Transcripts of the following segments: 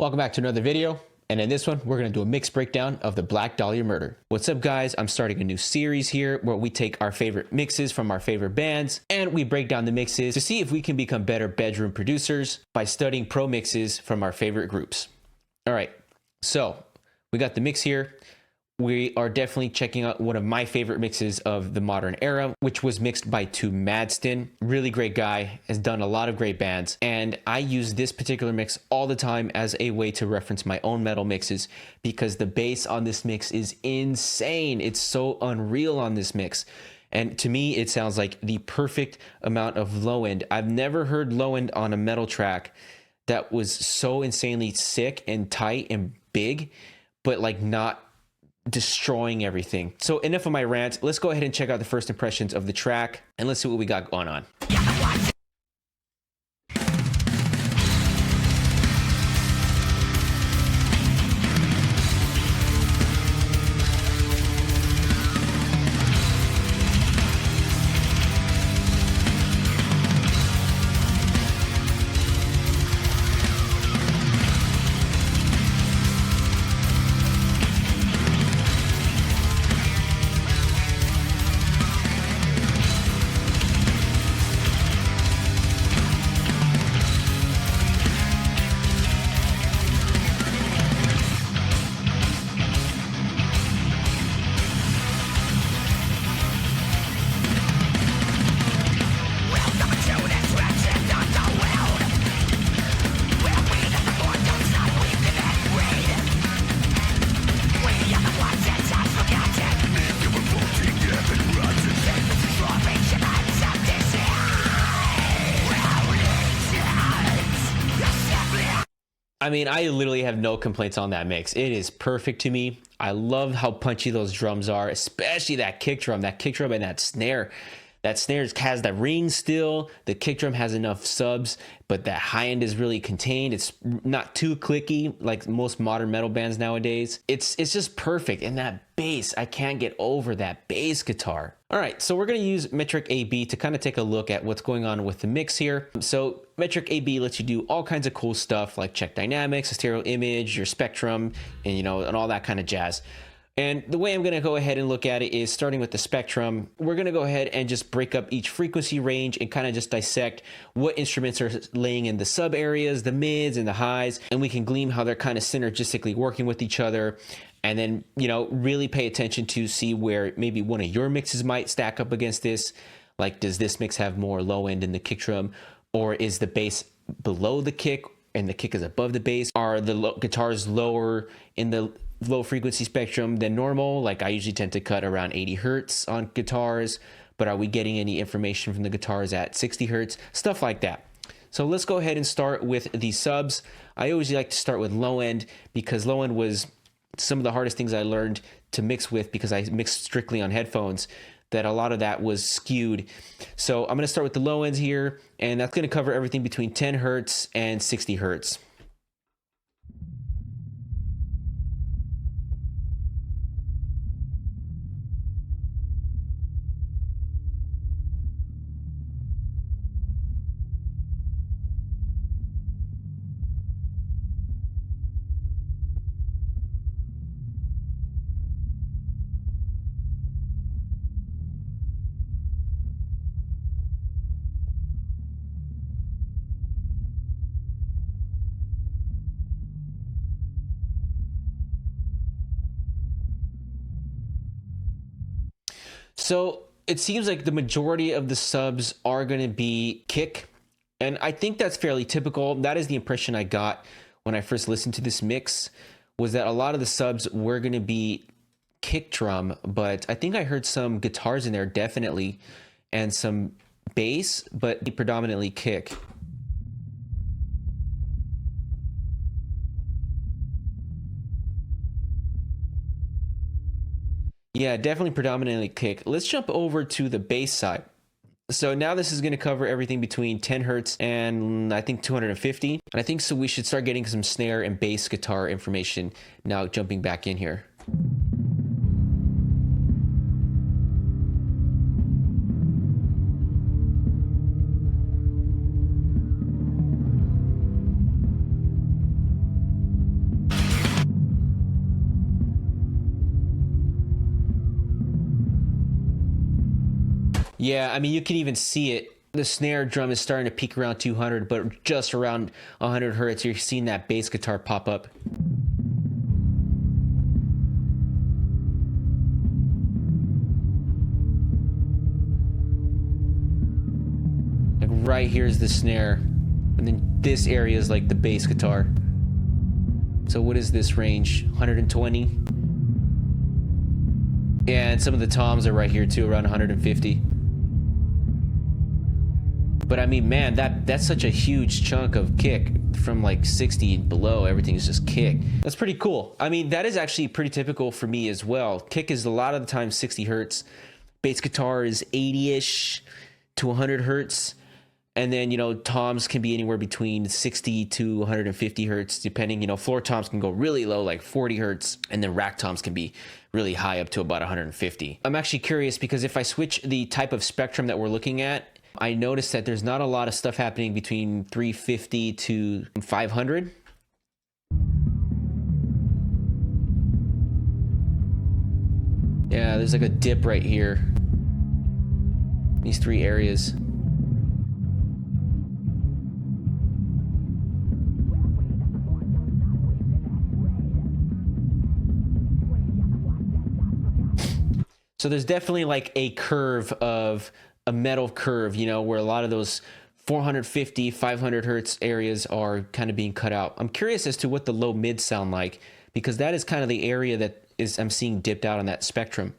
Welcome back to another video, and in this one we're going to do a mix breakdown of the Black Dahlia murder. What's up guys, I'm starting a new series here where we take our favorite mixes from our favorite bands and we break down the mixes to see if we can become better bedroom producers by studying pro mixes from our favorite groups. Alright, so we got the mix here. We are definitely checking out one of my favorite mixes of the modern era, which was mixed by Madston. Really great guy, has done a lot of great bands, and I use this particular mix all the time as a way to reference my own metal mixes because the bass on this mix is insane. It's so unreal on this mix. And to me, it sounds like the perfect amount of low end. I've never heard low end on a metal track that was so insanely sick and tight and big, but like not destroying everything. So enough of my rant. Let's go ahead and check out the first impressions of the track and let's see what we got going on. I mean, I literally have no complaints on that mix. It is perfect to me. I love how punchy those drums are, especially that kick drum and that snare. That snare has that ring still. The kick drum has enough subs, but that high end is really contained. It's not too clicky like most modern metal bands nowadays. It's just perfect. And that bass, I can't get over that bass guitar. All right, so we're gonna use Metric AB to kind of take a look at what's going on with the mix here. So Metric AB lets you do all kinds of cool stuff like check dynamics, a stereo image, your spectrum, and and all that kind of jazz. And the way I'm going to go ahead and look at it is starting with the spectrum. We're going to go ahead and just break up each frequency range and kind of just dissect what instruments are laying in the sub areas, the mids and the highs, and we can glean how they're kind of synergistically working with each other. And then, really pay attention to see where maybe one of your mixes might stack up against this. Like, does this mix have more low end in the kick drum, or is the bass below the kick and the kick is above the bass? Are the guitars lower in the low frequency spectrum than normal? Like I usually tend to cut around 80 hertz on guitars, but are we getting any information from the guitars at 60 hertz? Stuff like that. So let's go ahead and start with the subs. I always like to start with low end because low end was some of the hardest things I learned to mix with because I mixed strictly on headphones, that a lot of that was skewed. So I'm going to start with the low ends here, and that's going to cover everything between 10 hertz and 60 hertz. So it seems like the majority of the subs are going to be kick, and I think that's fairly typical. That is the impression I got when I first listened to this mix, was that a lot of the subs were going to be kick drum, but I think I heard some guitars in there definitely, and some bass, but predominantly kick. Yeah, definitely predominantly kick. Let's jump over to the bass side. So now this is going to cover everything between 10 hertz and I think 250. And I think so we should start getting some snare and bass guitar information now jumping back in here. Yeah, I mean, you can even see it. The snare drum is starting to peak around 200, but just around 100 hertz, you're seeing that bass guitar pop up. Like right here is the snare, and then this area is like the bass guitar. So what is this range? 120? And some of the toms are right here too, around 150. But I mean, man, that's such a huge chunk of kick from like 60 and below. Everything is just kick. That's pretty cool. I mean, that is actually pretty typical for me as well. Kick is a lot of the time 60 hertz. Bass guitar is 80-ish to 100 hertz. And then, you know, toms can be anywhere between 60 to 150 hertz, depending. You know, floor toms can go really low, like 40 hertz. And then rack toms can be really high, up to about 150. I'm actually curious because if I switch the type of spectrum that we're looking at, I noticed that there's not a lot of stuff happening between 350 to 500. Yeah, there's like a dip right here. These three areas. So there's definitely like a curve of a metal curve, you know, where a lot of those 450, 500 hertz areas are kind of being cut out. I'm curious as to what the low mid sound like, because that is kind of the area that is I'm seeing dipped out on that spectrum.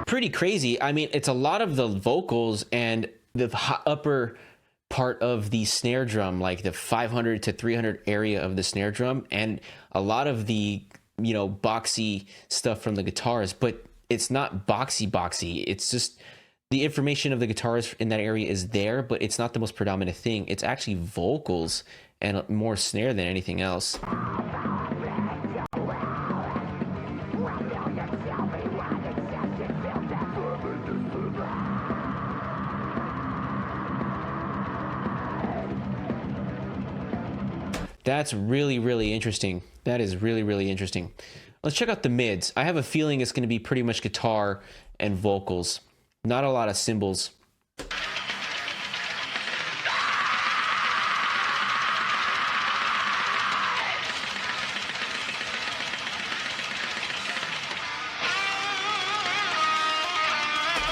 Pretty crazy. I mean, it's a lot of the vocals and the upper part of the snare drum, like the 500 to 300 area of the snare drum, and a lot of the, you know, boxy stuff from the guitars, but it's not boxy. It's just the information of the guitars in that area is there, but it's not the most predominant thing. It's actually vocals and more snare than anything else. That's really, really interesting. That is really, really interesting. Let's check out the mids. I have a feeling it's going to be pretty much guitar and vocals. Not a lot of cymbals.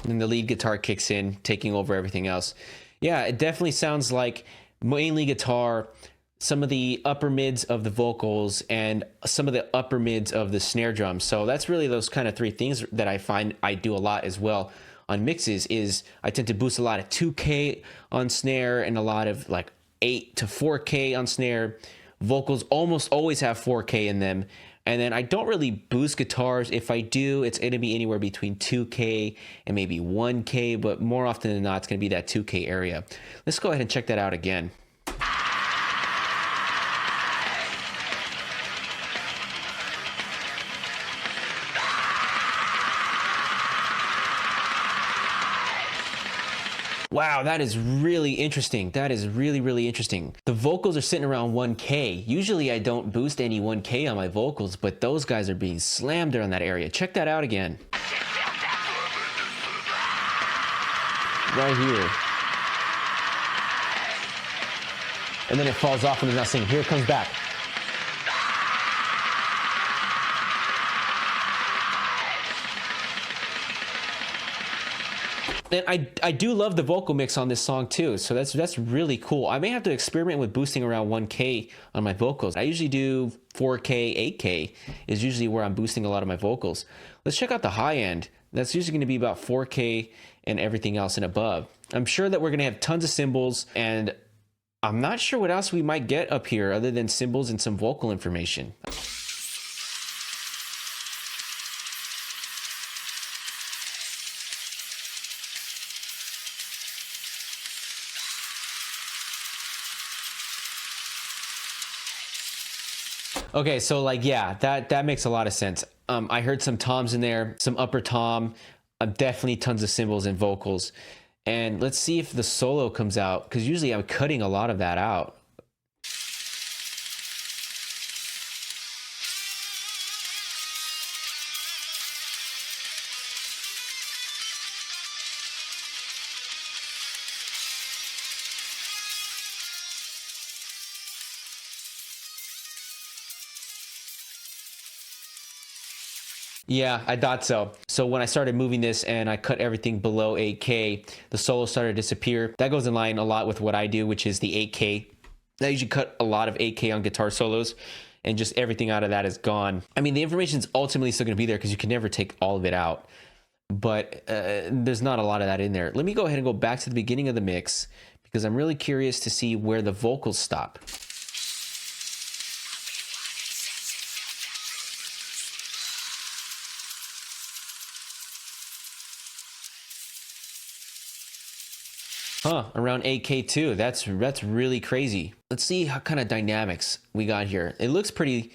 And then the lead guitar kicks in, taking over everything else. Yeah, it definitely sounds like mainly guitar, some of the upper mids of the vocals, and some of the upper mids of the snare drum. So that's really those kind of three things that I find I do a lot as well on mixes. Is I tend to boost a lot of 2K on snare and a lot of like 8 to 4K on snare. Vocals almost always have 4K in them. And then I don't really boost guitars. If I do, it's going to be anywhere between 2K and maybe 1K, but more often than not, it's going to be that 2K area. Let's go ahead and check that out again. Wow, that is really interesting. That is really, really interesting. The vocals are sitting around 1K. Usually I don't boost any 1K on my vocals, but those guys are being slammed around that area. Check that out again. Right here. And then it falls off and it's not singing. Here it comes back. And I do love the vocal mix on this song too, so that's really cool. I may have to experiment with boosting around 1K on my vocals. I usually do 4K, 8K is usually where I'm boosting a lot of my vocals. Let's check out the high end. That's usually going to be about 4K and everything else and above. I'm sure that we're going to have tons of cymbals, and I'm not sure what else we might get up here other than cymbals and some vocal information. Okay, so like, yeah, that makes a lot of sense. I heard some toms in there, some upper tom, definitely tons of cymbals and vocals. And let's see if the solo comes out, because usually I'm cutting a lot of that out. Yeah, I thought so. So when I started moving this and I cut everything below 8K, the solo started to disappear. That goes in line a lot with what I do, which is the 8K. I usually cut a lot of 8K on guitar solos, and just everything out of that is gone. I mean, the information's ultimately still gonna be there because you can never take all of it out, but there's not a lot of that in there. Let me go ahead and go back to the beginning of the mix because I'm really curious to see where the vocals stop. Huh, around 8K too. That's really crazy. Let's see how kind of dynamics we got here. It looks pretty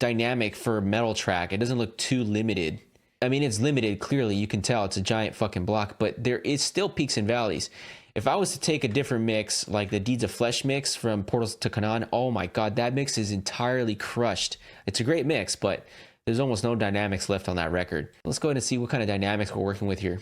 dynamic for a metal track. It doesn't look too limited. I mean, it's limited, clearly. You can tell it's a giant fucking block, but there is still peaks and valleys. If I was to take a different mix, like the Deeds of Flesh mix from Portals to Canaan, oh my God, that mix is entirely crushed. It's a great mix, but there's almost no dynamics left on that record. Let's go ahead and see what kind of dynamics we're working with here.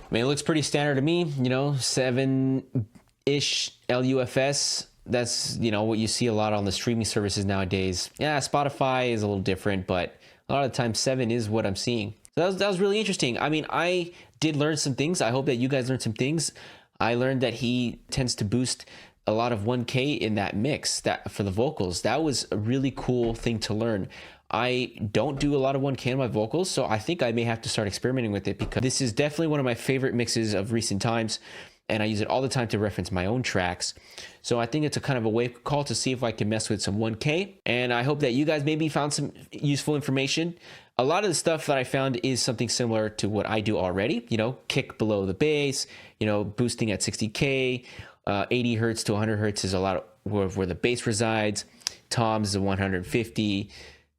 I mean, it looks pretty standard to me, you know, 7-ish LUFS. That's, you know, what you see a lot on the streaming services nowadays. Yeah, Spotify is a little different, but a lot of the time 7 is what I'm seeing. So that was really interesting. I mean, I did learn some things. I hope that you guys learned some things. I learned that he tends to boost a lot of 1K in that mix that for the vocals. That was a really cool thing to learn. I don't do a lot of 1K on my vocals, so I think I may have to start experimenting with it because this is definitely one of my favorite mixes of recent times, and I use it all the time to reference my own tracks. So I think it's a kind of a wake call to see if I can mess with some 1K, and I hope that you guys maybe found some useful information. A lot of the stuff that I found is something similar to what I do already, you know, kick below the bass, you know, boosting at 60K, 80 hertz to 100 hertz is a lot of where the bass resides, toms is 150,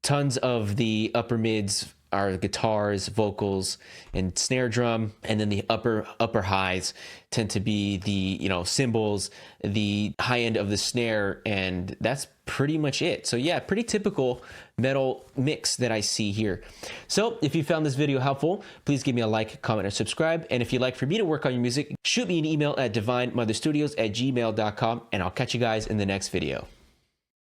tons of the upper mids are guitars, vocals, and snare drum, and then the upper highs tend to be the, you know, cymbals, the high end of the snare, and that's pretty much it. So yeah, pretty typical metal mix that I see here. So if you found this video helpful, please give me a like, comment, and subscribe. And if you'd like for me to work on your music, shoot me an email at divinemotherstudios@gmail.com, and I'll catch you guys in the next video.